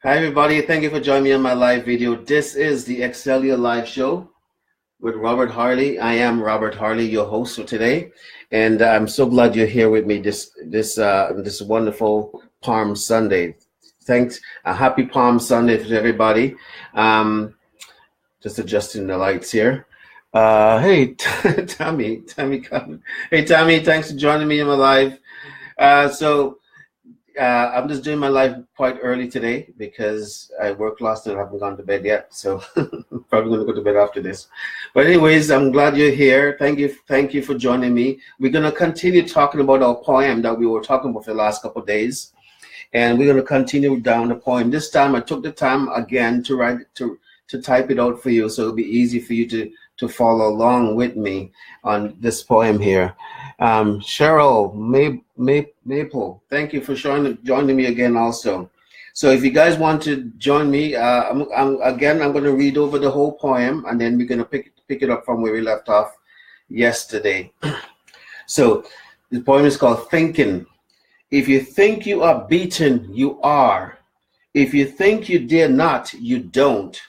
Hi everybody, thank you for joining me on my live video. This is the Excelia Live Show with Robert Harley. I am Robert Harley, your host for today, and I'm so glad you're here with me this wonderful Palm Sunday. Thanks, a happy Palm Sunday to everybody. Um, just adjusting the lights here. Hey, Tammy, come. Hey Tammy, thanks for joining me in my live. So. I'm just doing my live quite early today because I worked last night. I haven't gone to bed yet, so probably going to go to bed after this. But anyways, I'm glad you're here. Thank you for joining me. We're going to continue talking about our poem that we were talking about for the last couple of days, and we're going to continue down the poem. This time, I took the time again to write to type it out for you, so it'll be easy for you to follow along with me on this poem here. Cheryl Maple, thank you for joining me again also. So if you guys want to join me, I'm going to read over the whole poem, and then we're going to pick it up from where we left off yesterday. So the poem is called Thinking. If you think you are beaten, you are. If you think you dare not, you don't.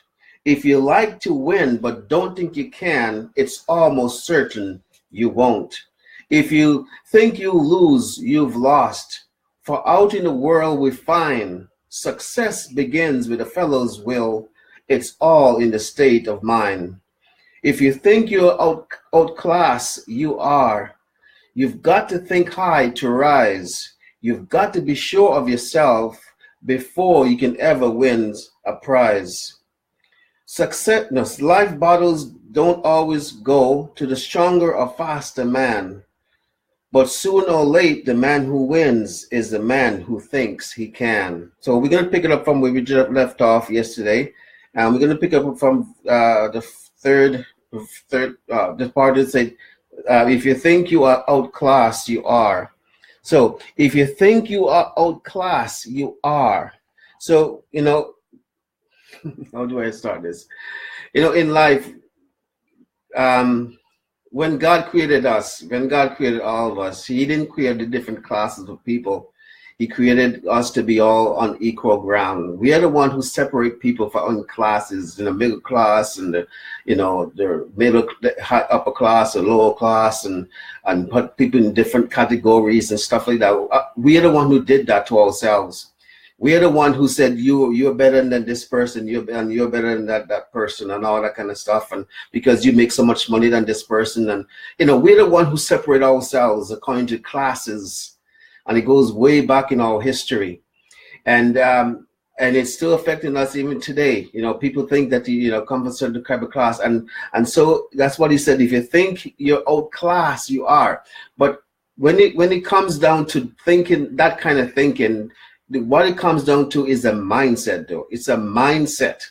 If you like to win but don't think you can, it's almost certain you won't. If you think you lose, you've lost. For out in the world we find success begins with a fellow's will. It's all in the state of mind. If you think you're outclassed, you are. You've got to think high to rise. You've got to be sure of yourself before you can ever win a prize. Success, life battles don't always go to the stronger or faster man. But sooner or late, the man who wins is the man who thinks he can. So we're going to pick it up from where we just left off yesterday. And we're going to pick up from the part that said, if you think you are outclassed, you are. So if you think you are outclassed, you are. So, how do I start this? In life, when God created us, when God created all of us, he didn't create the different classes of people. He created us to be all on equal ground. We are the one who separate people from classes, in the middle class and the middle, the high, upper class or lower class, and put people in different categories and stuff like that. We are the one who did that to ourselves. We are the one who said you're better than this person, you're better than that person, and all that kind of stuff, and because you make so much money than this person, and we're the one who separate ourselves according to classes, and it goes way back in our history, and it's still affecting us even today. People think that come from a certain type of class, and so that's what he said. If you think you're outclassed, you are. But when it comes down to thinking that kind of thinking, what it comes down to is a mindset, though. It's a mindset,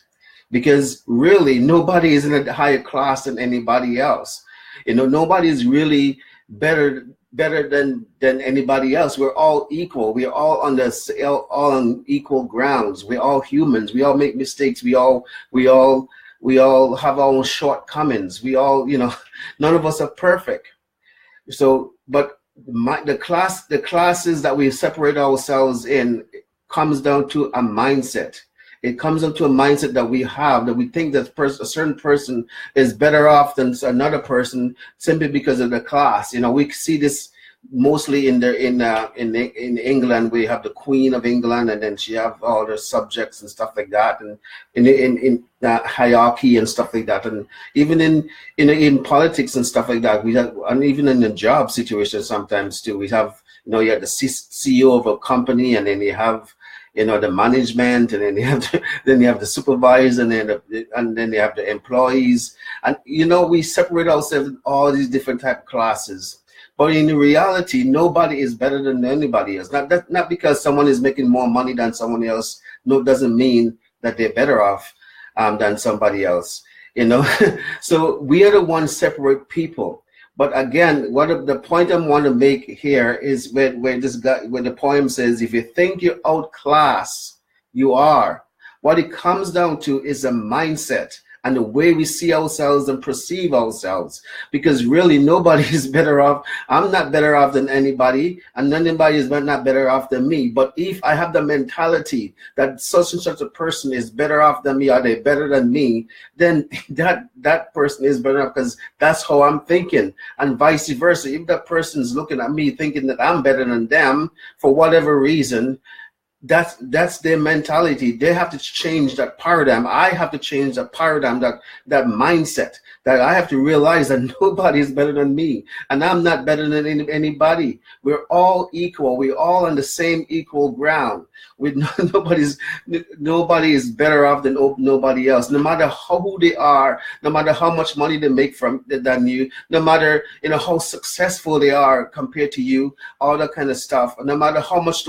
because really nobody is in a higher class than anybody else. Nobody is really better than anybody else. We're all equal. We're all on equal grounds. We're all humans. We all make mistakes. We all have our own shortcomings. We all, none of us are perfect. So, but the classes that we separate ourselves in comes down to a mindset. It comes down to a mindset that we have, that we think that a certain person is better off than another person simply because of the class. We see this mostly in England. We have the Queen of England, and then she have all the subjects and stuff like that, and in hierarchy and stuff like that, and even in politics and stuff like that. We have, and even in the job situation sometimes too. We have you have the CEO of a company, and then you have the management, and then you have the supervisor, and then you have the employees, and we separate ourselves in all these different type of classes. But in reality, nobody is better than anybody else. Not because someone is making more money than someone else. No, doesn't mean that they're better off than somebody else. So we are the ones separate people. But again, the point I want to make here is where the poem says, if you think you're outclassed, you are. What it comes down to is a mindset. and the way we see ourselves and perceive ourselves. Because really, nobody is better off. I'm not better off than anybody, and anybody is not better off than me. But if I have the mentality that such and such a person is better off than me, are they better than me, then that person is better off, because that's how I'm thinking, and vice versa. If that person is looking at me thinking that I'm better than them for whatever reason, that's their mentality. They have to change that paradigm. I have to change that paradigm, that mindset, that I have to realize that nobody is better than me, and I'm not better than anybody. We're all equal. We're all on the same equal ground. Nobody is better off than nobody else, no matter who they are, no matter how much money they make than you, no matter how successful they are compared to you, all that kind of stuff. No matter how much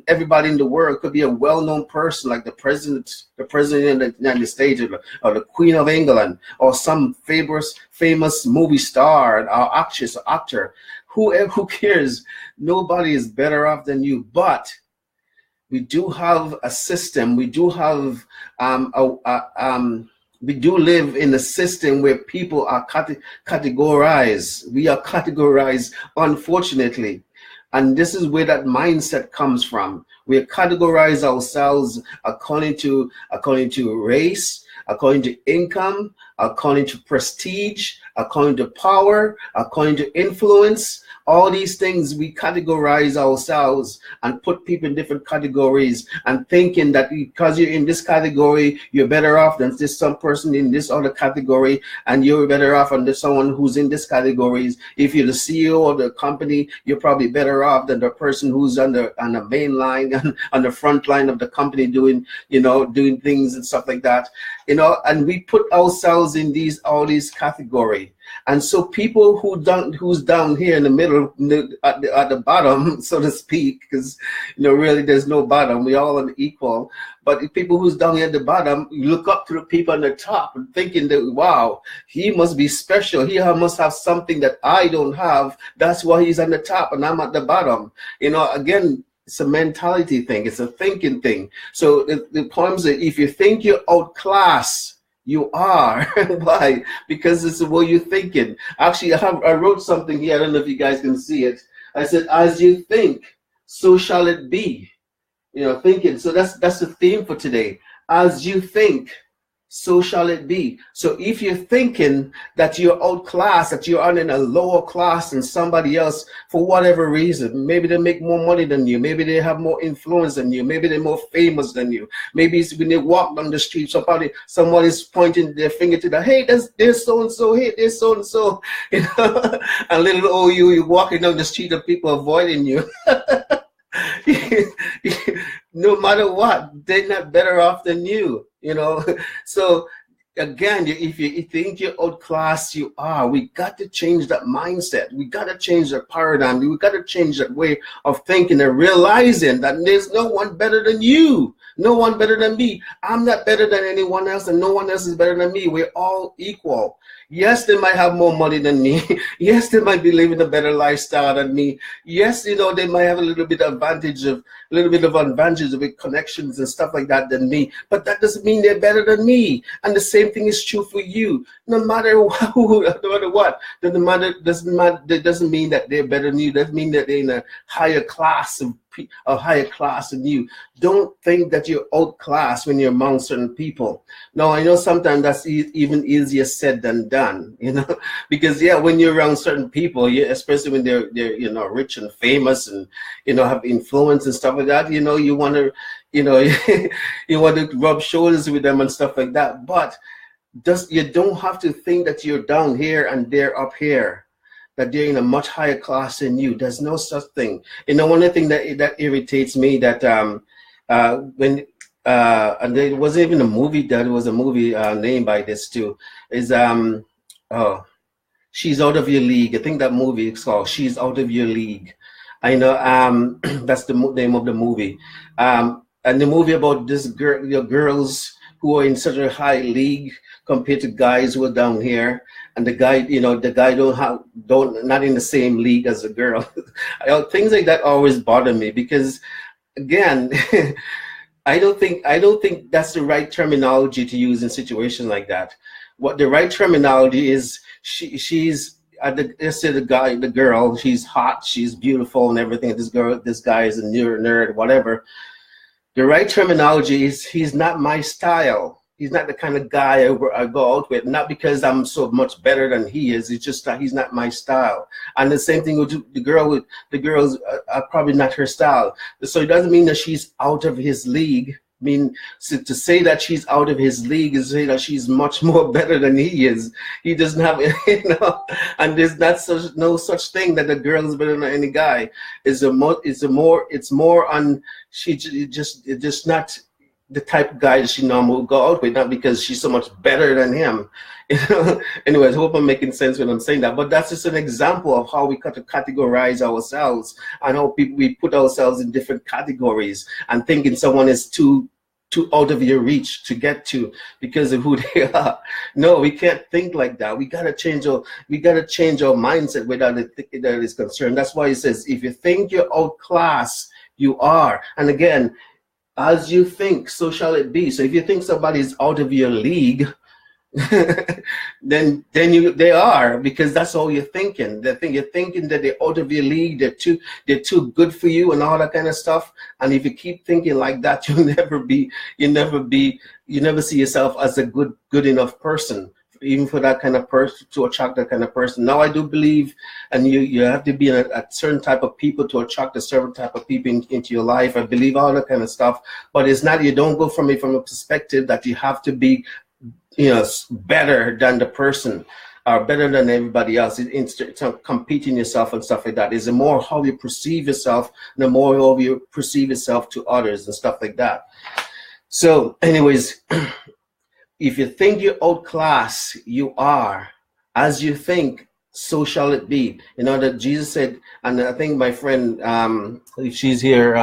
everybody in the world could be a well-known person, like the president of the United States, or the Queen of England, or some famous movie star or actress or actor. Who cares? Nobody is better off than you. But we do have a system. We do have we do live in a system where people are categorized. We are categorized, unfortunately. And this is where that mindset comes from. We categorize ourselves according to race, according to income, according to prestige, according to power, according to influence. All these things, we categorize ourselves and put people in different categories, and thinking that because you're in this category, you're better off than this some person in this other category, and you're better off than someone who's in this categories. If you're the CEO of the company, you're probably better off than the person who's on the main line and on the front line of the company doing things and stuff like that. And we put ourselves in all these categories. And so people who's down here in the middle, at the bottom, so to speak, because really there's no bottom, we all are equal. But people who's down here at the bottom, you look up to the people on the top and thinking that, wow, he must be special. He must have something that I don't have. That's why he's on the top and I'm at the bottom. Again, it's a mentality thing. It's a thinking thing. So the point is that if you think you're outclassed, you are. Why? Because it's the way you're thinking. Actually, I wrote something here. I don't know if you guys can see it. I said, as you think, so shall it be. Thinking. So that's the theme for today. As you think, so shall it be. So if you're thinking that you're outclassed, that you're in a lower class than somebody else for whatever reason, maybe they make more money than you, maybe they have more influence than you, maybe they're more famous than you, maybe it's when they walk down the street, somebody's pointing their finger to them, hey, there's so-and-so, hey, there's so-and-so, and little old you're walking down the street and people avoiding you. No matter what, they're not better off than you. So again, if you think you're outclassed, you are. We got to change that mindset. We got to change that paradigm. We got to change that way of thinking and realizing that there's no one better than you. No one better than me. I'm not better than anyone else, and no one else is better than me. We're all equal. Yes, they might have more money than me. Yes, they might be living a better lifestyle than me. Yes, they might have a little bit of advantage with connections and stuff like that than me. But that doesn't mean they're better than me. And the same thing is true for you. No matter what, that doesn't mean that they're better than you. It doesn't mean that they're in a higher class than you. Don't think that you're outclassed when you're among certain people. Now, I know sometimes that's even easier said than done, because when you're around certain people, especially when they're rich and famous and have influence and stuff like that, you want to you want to rub shoulders with them and stuff like that. But you don't have to think that you're down here and they're up here, that they're in a much higher class than you. There's no such thing. One of the things that irritates me, that when and there wasn't even a movie, that was a movie named by this too, is She's Out of Your League. I think that movie is called She's Out of Your League. I know that's the name of the movie. And the movie about this girls who are in such a high league compared to guys who are down here, and the guy not in the same league as a girl. Things like that always bother me, because again, I don't think that's the right terminology to use in situations like that. What the right terminology is, she's let's say the girl, she's hot, she's beautiful and everything. This guy is a nerd, whatever. The right terminology is, he's not my style. He's not the kind of guy I go out with. Not because I'm so much better than he is. It's just that he's not my style. And the same thing with the girl. With the girls are probably not her style. So it doesn't mean that she's out of his league. I mean, so to say that she's out of his league is to say that she's much more better than he is. He doesn't have, and there's no such thing that a girl is better than any guy. It's more on, it's just not the type of guy that she normally would go out with, not because she's so much better than him. Anyways, I hope I'm making sense when I'm saying that. But that's just an example of how we got to categorize ourselves and how we put ourselves in different categories and thinking someone is too out of your reach to get to because of who they are. No, we can't think like that. We gotta change our mindset without that is concerned. That's why it says, if you think you're outclassed, you are. And again, as you think, so shall it be. So if you think somebody's out of your league, then they are, because that's all you're thinking. You're thinking that they're out of your league, they're too good for you and all that kind of stuff. And if you keep thinking like that, you never see yourself as a good enough person, even for that kind of person, to attract that kind of person. Now I do believe, and you have to be a certain type of people to attract a certain type of people into your life. I believe all that kind of stuff, but it's not, you don't go from it from a perspective that you have to be, better than the person or better than everybody else. It's competing yourself and stuff like that. It's the more how you perceive yourself, the more how you perceive yourself to others and stuff like that. So anyways, if you think you're outclassed, you are. As you think, so shall it be. That Jesus said, and I think my friend, if she's here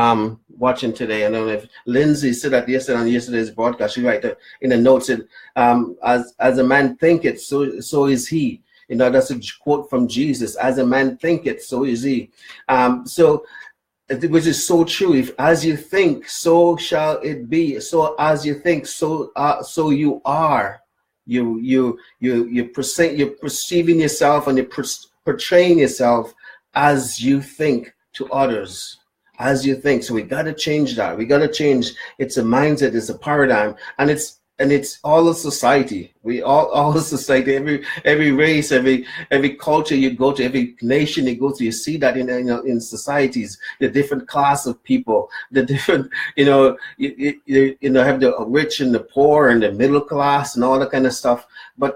watching today, I don't know if Lindsay said that yesterday on yesterday's broadcast, she wrote in a note, said, as a man thinketh, so is he. That's a quote from Jesus. As a man thinketh, so is he. Which is so true. If as you think, so shall it be. So as you think, so you are. You're perceiving yourself and you're portraying yourself as you think to others. As you think. So we got to change that. We got to change. It's a mindset. It's a paradigm, and it's all of society. All of society, every race, every culture you go to, every nation you go to, you see that in societies, the different class of people, the different, you have the rich and the poor and the middle class and all that kind of stuff. But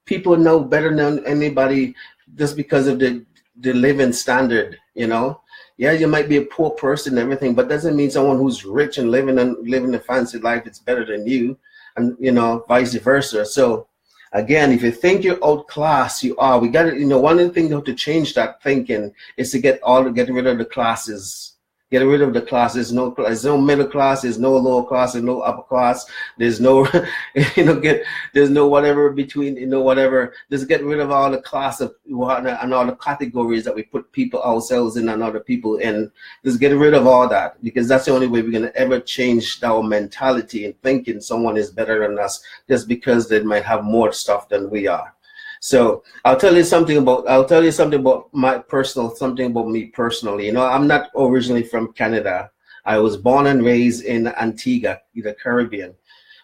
people know better than anybody just because of the living standard. Yeah, you might be a poor person and everything, but doesn't mean someone who's rich and living a fancy life is better than you. And vice versa. So again, if you think you're outclassed, you are. We got to, one of the things you have to change that thinking is to get rid of the classes. Get rid of the classes. There's no middle class. There's no lower class. There's no upper class. There's no, there's no whatever between, whatever. Just get rid of all the class of and all the categories that we put ourselves in and other people in. Just get rid of all that, because that's the only way we're going to ever change our mentality and thinking someone is better than us just because they might have more stuff than we are. So I'll tell you something about something about me personally. I'm not originally from Canada. I was born and raised in Antigua, the Caribbean.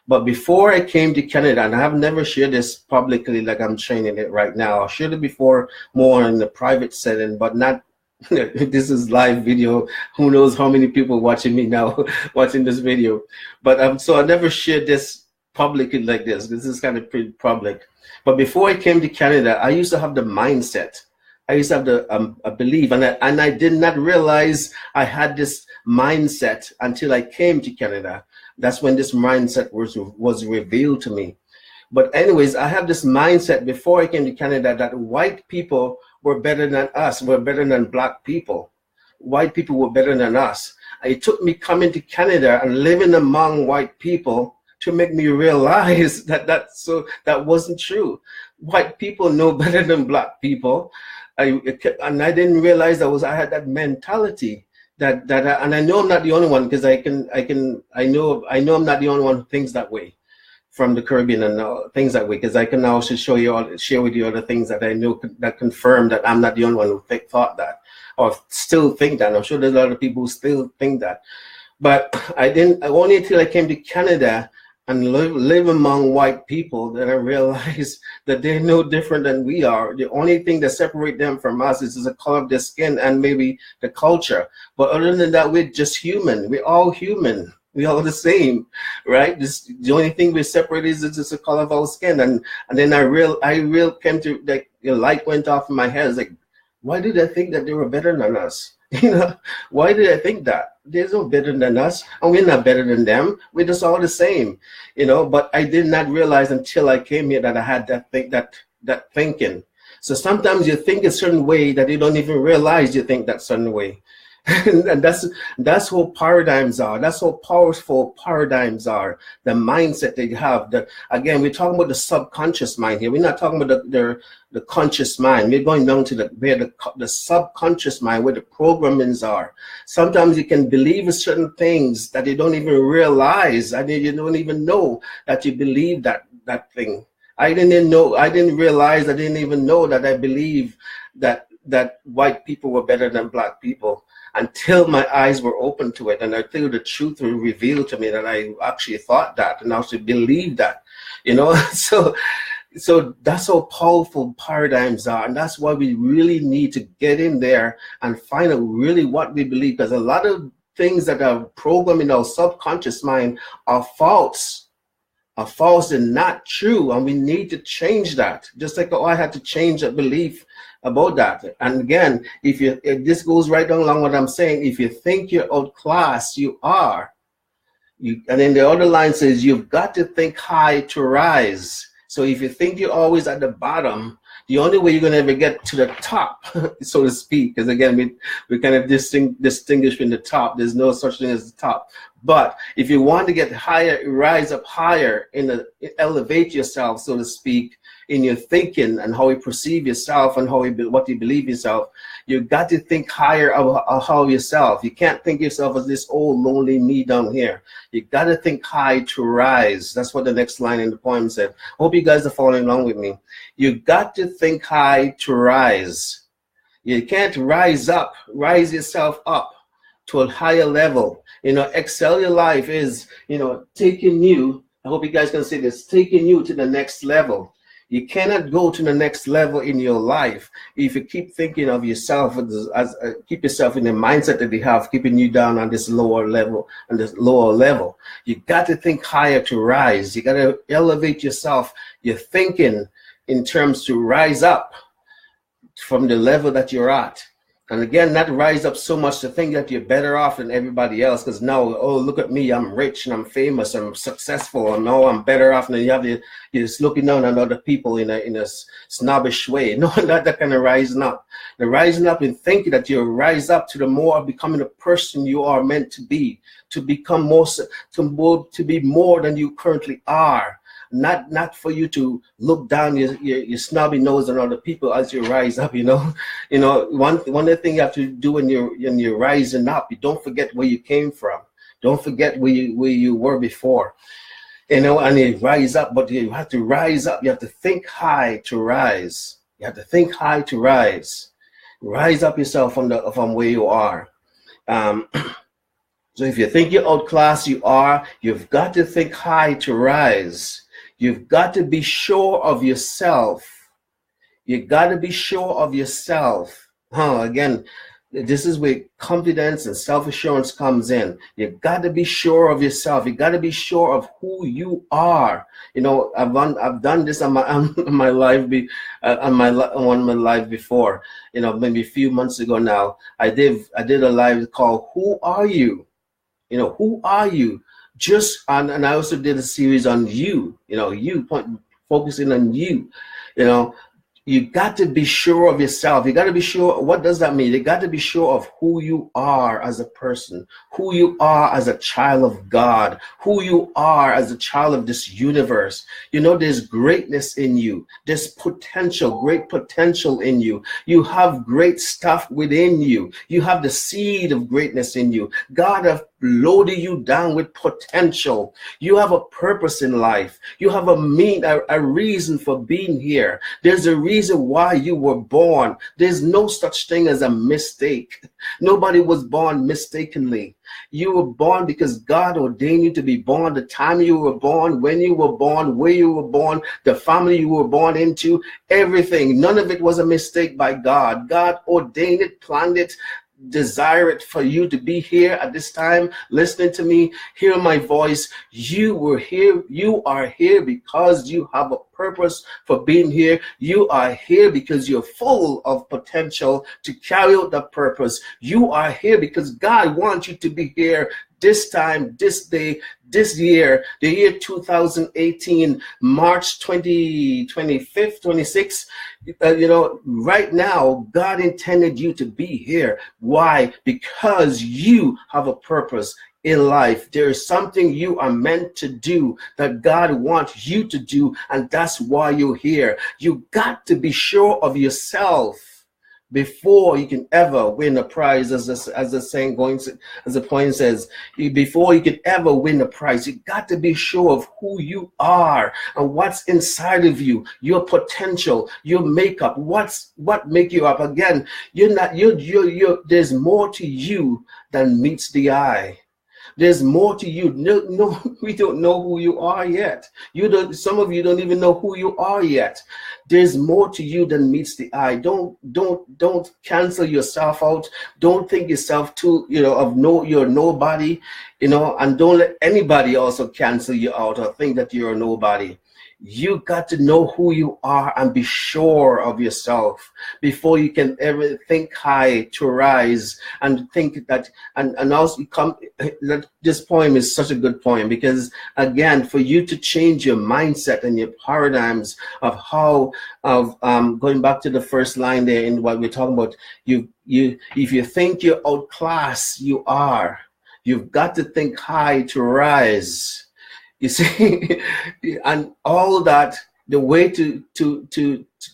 But before I came to Canada, and I have never shared this publicly like I'm sharing it right now. I shared it before more in the private setting, but not. This is live video. Who knows how many people watching me now, watching this video. But so I never shared this publicly like this. This is kind of pretty public. But before I came to Canada, I used to have the mindset. I used to have a belief, and I did not realize I had this mindset until I came to Canada. That's when this mindset was revealed to me. But anyways, I had this mindset before I came to Canada that white people were better than us, were better than black people. White people were better than us. It took me coming to Canada and living among white people to make me realize that wasn't true. White people know better than black people. And I didn't realize I had that mentality. and I know I'm not the only one, because I know I'm not the only one who thinks that way from the Caribbean and things that way, because I can also share with you other things that I know that confirm that I'm not the only one who thought that or still think that. I'm sure there's a lot of people who still think that. But I didn't, only until I came to Canada and live among white people that I realized that they're no different than we are. The only thing that separates them from us is the color of their skin and maybe the culture. But other than that, we're just human. We're all human. We all the same, right? The only thing we separate is just the color of our skin. And then I came to, like, the light went off in my head. It's like, why did I think that they were better than us? You know, why did I think that? They're no better than us, and we're not better than them. We're just all the same, you know. But I did not realize until I came here that I had that thinking. So sometimes you think a certain way that you don't even realize you think that certain way. And that's how paradigms are. That's how powerful paradigms are. The mindset that you have. Again, we're talking about the subconscious mind here. We're not talking about the conscious mind. We're going down to the subconscious mind, where the programmings are. Sometimes you can believe in certain things that you don't even realize, and you don't even know that you believe that thing. I didn't realize, I didn't even know that I believe that white people were better than black people, until my eyes were open to it, and until the truth was revealed to me that I actually thought that and also believed that, you know. So that's how powerful paradigms are, and that's why we really need to get in there and find out really what we believe, because a lot of things that are programmed in our subconscious mind are false and not true, and we need to change that. Just like I had to change a belief about that. And again, if this goes right along what I'm saying, if you think you're outclassed, you are. And then the other line says you've got to think high to rise. So if you think you're always at the bottom, the only way you're going to ever get to the top, so to speak, because again, we kind of distinguish between the top. There's no such thing as the top. But if you want to get higher, rise up higher, elevate yourself, so to speak, in your thinking and how you perceive yourself and what you believe yourself, you've got to think higher of yourself. You can't think yourself as this old lonely me down here. You got to think high to rise. That's what the next line in the poem said. Hope you guys are following along with me. You got to think high to rise. You can't rise yourself up to a higher level. You know, excel your life is, you know, taking you, I hope you guys can see this, taking you to the next level. You cannot go to the next level in your life if you keep thinking of yourself keep yourself in the mindset that they have, keeping you down on this lower level. You got to think higher to rise. You got to elevate yourself. You're thinking in terms to rise up from the level that you're at. And again, not rise up so much to think that you're better off than everybody else, because now, oh, look at me, I'm rich and I'm famous, I'm successful, and now I'm better off. And you're just looking down on other people in a snobbish way. No, not that kind of rising up. The rising up and thinking that you rise up to the more of becoming the person you are meant to be, to become more, to be more than you currently are. Not for you to look down your snobby nose on other people as you rise up, you know. You know, one of the things you have to do when you're rising up, you don't forget where you came from. Don't forget where you were before. You know, and you rise up, but you have to rise up. You have to think high to rise. You have to think high to rise. Rise up yourself from where you are. So if you think you're outclassed, you've got to think high to rise. You've got to be sure of yourself. You got to be sure of yourself. Again, this is where confidence and self-assurance comes in. You got to be sure of yourself. You got to be sure of who you are. You know, I've done this on my live before. You know, maybe a few months ago now. I did a live called "Who Are You?" You know, who are you? And I also did a series on you. You know, focusing on you. You know, You got to be sure of yourself. You got to be sure. What does that mean? You got to be sure of who you are as a person, who you are as a child of God, who you are as a child of this universe. You know, there's greatness in you. There's potential, great potential in you. You have great stuff within you. You have the seed of greatness in you. God has loaded you down with potential. You have a purpose in life. You have a reason for being here. There's a reason why you were born. There's no such thing as a mistake. Nobody was born mistakenly. You were born because God ordained you to be born. The time you were born, when you were born, where you were born, the family you were born into, everything. None of it was a mistake by God. God ordained it, planned it, desire it for you to be here at this time, listening to me, hear my voice. You were here. You are here because you have a purpose for being here. You are here because you're full of potential to carry out that purpose. You are here because God wants you to be here this time, this day, this year, the year 2018, March 25th, 26th. You know, right now, God intended you to be here. Why? Because you have a purpose in life. There is something you are meant to do that God wants you to do, and that's why you're here. You got to be sure of yourself before you can ever win a prize, as the saying going, as the point says, before you can ever win a prize, you got to be sure of who you are and what's inside of you, your potential, your makeup, what make you up. Again, there's more to you than meets the eye. There's more to you. No, we don't know who you are yet. Some of you don't even know who you are yet. There's more to you than meets the eye. Don't cancel yourself out. Don't think yourself too, you're nobody, and don't let anybody also cancel you out or think that you're a nobody. You got to know who you are and be sure of yourself before you can ever think high to rise and think that, and also this poem is such a good poem because, again, for you to change your mindset and your paradigms of going back to the first line there in what we're talking about, if you think you're outclassed, you are. You've got to think high to rise. You see, and all that, the way to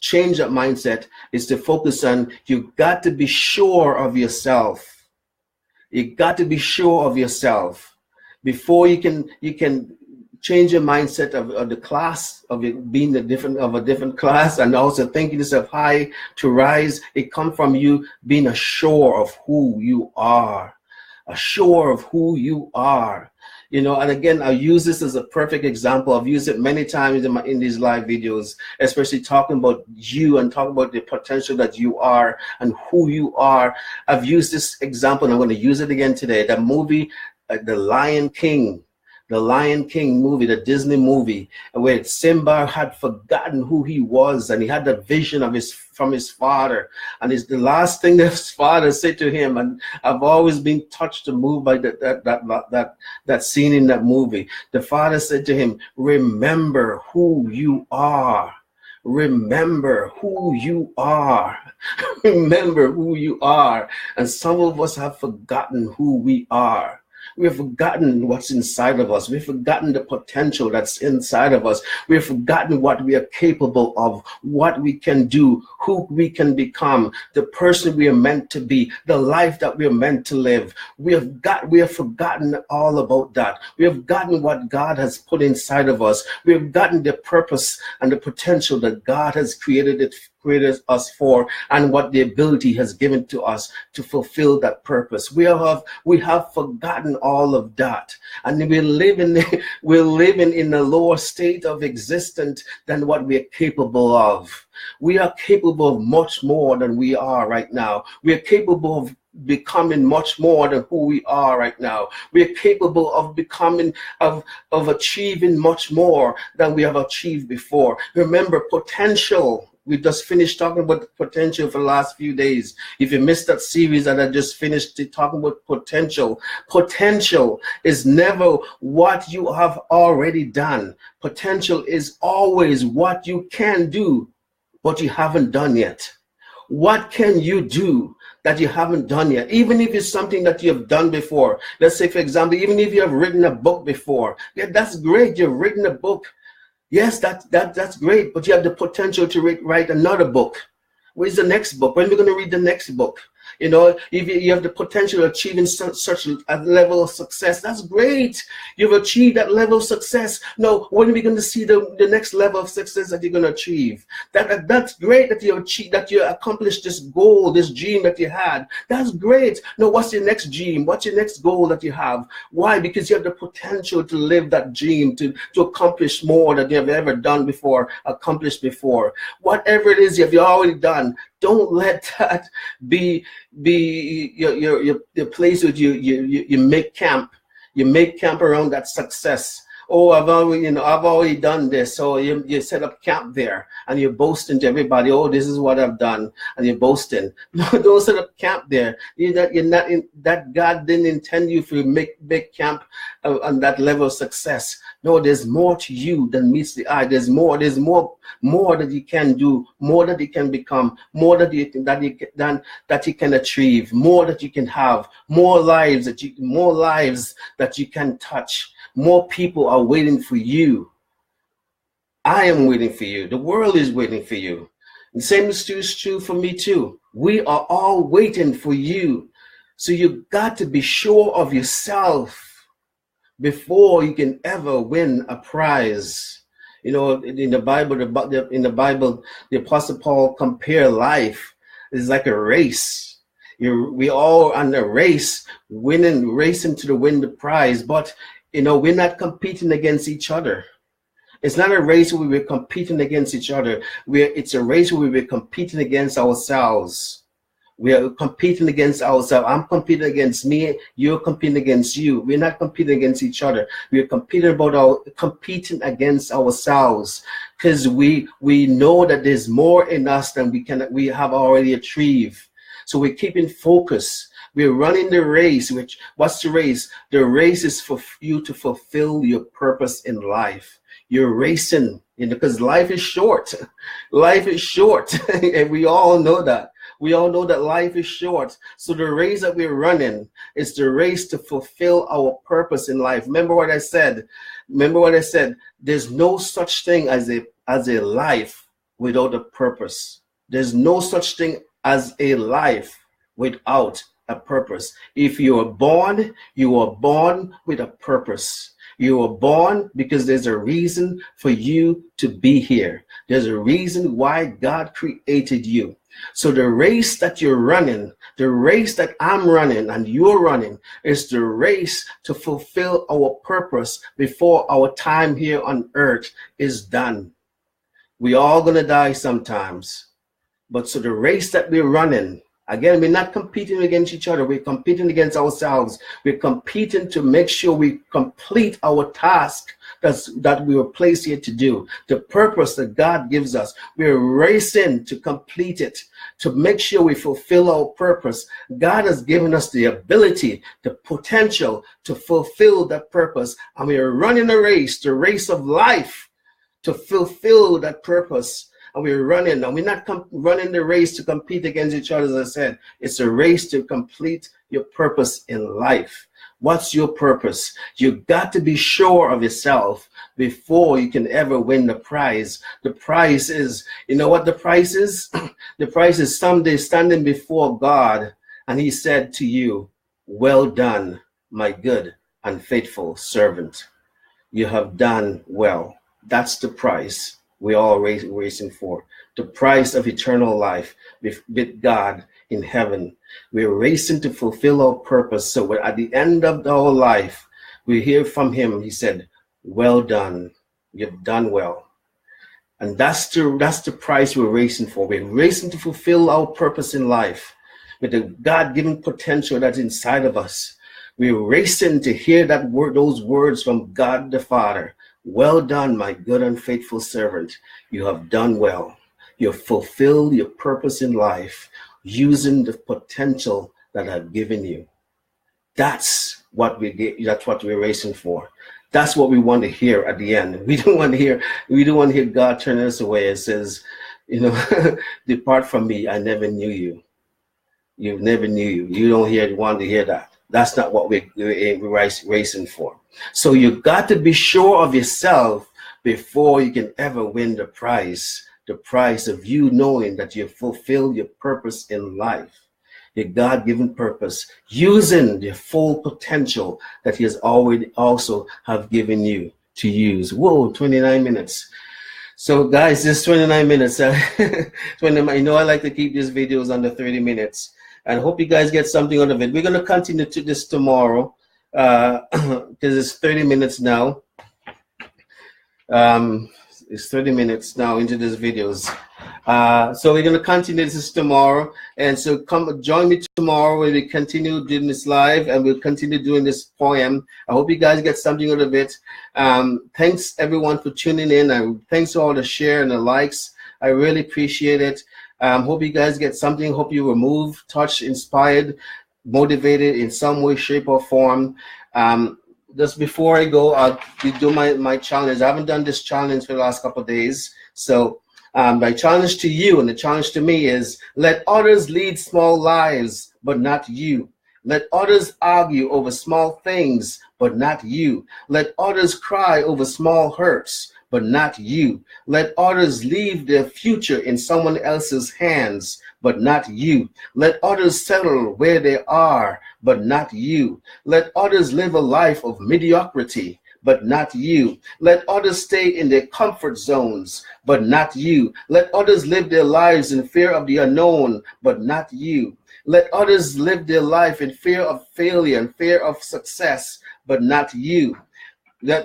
change that mindset is to focus on, you've got to be sure of yourself. You got to be sure of yourself before you can change your mindset of the class, of it being a different class, and also thinking yourself high to rise. It comes from you being assured of who you are, assured of who you are. And again, I use this as a perfect example. I've used it many times in these live videos, especially talking about you and talking about the potential that you are and who you are. I've used this example, and I'm going to use it again today. The movie, The Lion King movie, the Disney movie, where Simba had forgotten who he was, and he had that vision from his father, and it's the last thing that his father said to him. And I've always been touched and moved by that scene in that movie. The father said to him, "Remember who you are. Remember who you are." Remember who you are. And some of us have forgotten who we are. We've forgotten what's inside of us. We've forgotten the potential that's inside of us. We've forgotten what we are capable of, what we can do, who we can become, the person we are meant to be, the life that we are meant to live. We have forgotten all about that. We have gotten what God has put inside of us. We have gotten the purpose and the potential that God has created us for, and what the ability has given to us to fulfill that purpose. We have forgotten all of that, and we're living in a lower state of existence than what we are capable of. We are capable of much more than we are right now. We are capable of becoming much more than who we are right now. We are capable of of achieving much more than we have achieved before. Remember, potential. We just finished talking about potential for the last few days. If you missed that series that I just finished talking about potential is never what you have already done. Potential is always what you can do. but you haven't done yet? What can you do that you haven't done yet? Even if it's something that you have done before. Let's say, for example, even if you have written a book before. Yeah, that's great. You've written a book. Yes, that's great. But you have the potential to write another book. Where's the next book? When are we going to read the next book? You know, if you have the potential of achieving such a level of success, that's great. You've achieved that level of success. No, when are we going to see the next level of success that you're going to achieve? That's great that you achieved, that you accomplished this goal, this dream that you had. That's great. No, what's your next dream? What's your next goal that you have? Why? Because you have the potential to live that dream, to accomplish more than you have ever done before, accomplished before. Whatever it is you have already done, don't let that be your place where you make camp. You make camp around that success. Oh, I've already done this. So you set up camp there and you're boasting to everybody. Oh, this is what I've done, and you're boasting. No, don't set up camp there. You're not in that. God didn't intend you to make camp on that level of success. No, there's more to you than meets the eye. There's more that you can do, more that you can become, more that you can achieve, more that you can have, more lives that you can touch. More people are waiting for you. I am waiting for you. The world is waiting for you. The same is true for me too. We are all waiting for you. So you got to be sure of yourself before you can ever win a prize. You know, in the Bible, the Apostle Paul compare life is like a race. We all on a race, racing to win the prize. But you know, we're not competing against each other. It's not a race where we're competing against each other. It's a race where we're competing against ourselves. We are competing against ourselves. I'm competing against me. You're competing against you. We're not competing against each other. We're competing against ourselves, because we know that there's more in us than we have already achieved. So we're keeping focus. We're running the race. What's the race? The race is for you to fulfill your purpose in life. You're racing, because life is short. Life is short, and we all know that. We all know that life is short. So the race that we're running is the race to fulfill our purpose in life. Remember what I said? There's no such thing as a life without a purpose. There's no such thing as a life without a purpose. If you are born with a purpose. You were born because there's a reason for you to be here. There's a reason why God created you. So the race that you're running, the race that I'm running and you're running, is the race to fulfill our purpose before our time here on earth is done. We all gonna die sometimes. But so the race that we're running, again, we're not competing against each other. We're competing against ourselves. We're competing to make sure we complete our task that we were placed here to do. The purpose that God gives us, we're racing to complete it, to make sure we fulfill our purpose. God has given us the ability, the potential to fulfill that purpose. And we are running a race, the race of life, to fulfill that purpose. And we're running, and we're not running the race to compete against each other, as I said. It's a race to complete your purpose in life. What's your purpose? You got to be sure of yourself before you can ever win the prize. The prize is, you know what the prize is? The prize is someday standing before God, and he said to you, "Well done, my good and faithful servant. You have done well." That's the prize we're all racing for. The prize of eternal life with God in heaven. We're racing to fulfill our purpose. So at the end of our life, we hear from him. He said, "Well done. You've done well." And that's the prize we're racing for. We're racing to fulfill our purpose in life with the God-given potential that's inside of us. We're racing to hear those words from God the Father. "Well done, my good and faithful servant. You have done well. You have fulfilled your purpose in life using the potential that I've given you." That's what we're racing for. That's what we want to hear at the end. We don't want to hear God turn us away and says, You know, depart from me, I never knew you. You never knew you. You don't want to hear that. That's not what we're racing for. So you got to be sure of yourself before you can ever win the prize of you knowing that you fulfill your purpose in life, your God-given purpose, using the full potential that he has already also have given you to use. Whoa, 29 minutes. So guys, this 29 minutes. 20, you know, I like to keep these videos under 30 minutes. And I hope you guys get something out of it. We're going to continue to this tomorrow because it's 30 minutes now. It's 30 minutes now into these videos. So we're going to continue this tomorrow. And so come join me tomorrow when we continue doing this live, and we'll continue doing this poem. I hope you guys get something out of it. Thanks everyone for tuning in, and thanks to all the share and the likes. I really appreciate it. Hope you guys get something. Hope you were moved, touched, inspired, motivated in some way, shape, or form. Just before I go, I'll do my challenge. I haven't done this challenge for the last couple of days. So my challenge to you and the challenge to me is, let others lead small lives, but not you. Let others argue over small things, but not you. Let others cry over small hurts, but not you. Let others leave their future in someone else's hands, but not you. Let others settle where they are, but not you. Let others live a life of mediocrity, but not you. Let others stay in their comfort zones, but not you. Let others live their lives in fear of the unknown, but not you. Let others live their life in fear of failure and fear of success, but not you. Let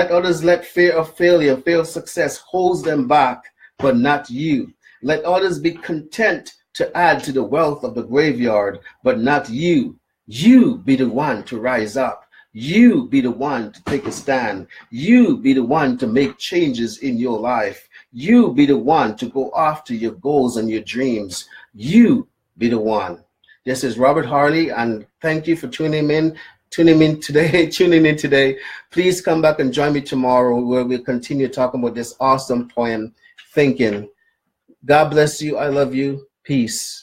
others let fear of failure, fear of success holds them back, but not you. Let others be content to add to the wealth of the graveyard, but not you. You be the one to rise up. You be the one to take a stand. You be the one to make changes in your life. You be the one to go after your goals and your dreams. You be the one. This is Robert Harley, and thank you for tuning in today. Please come back and join me tomorrow, where we'll continue talking about this awesome poem, Thinking. God bless you. I love you. Peace.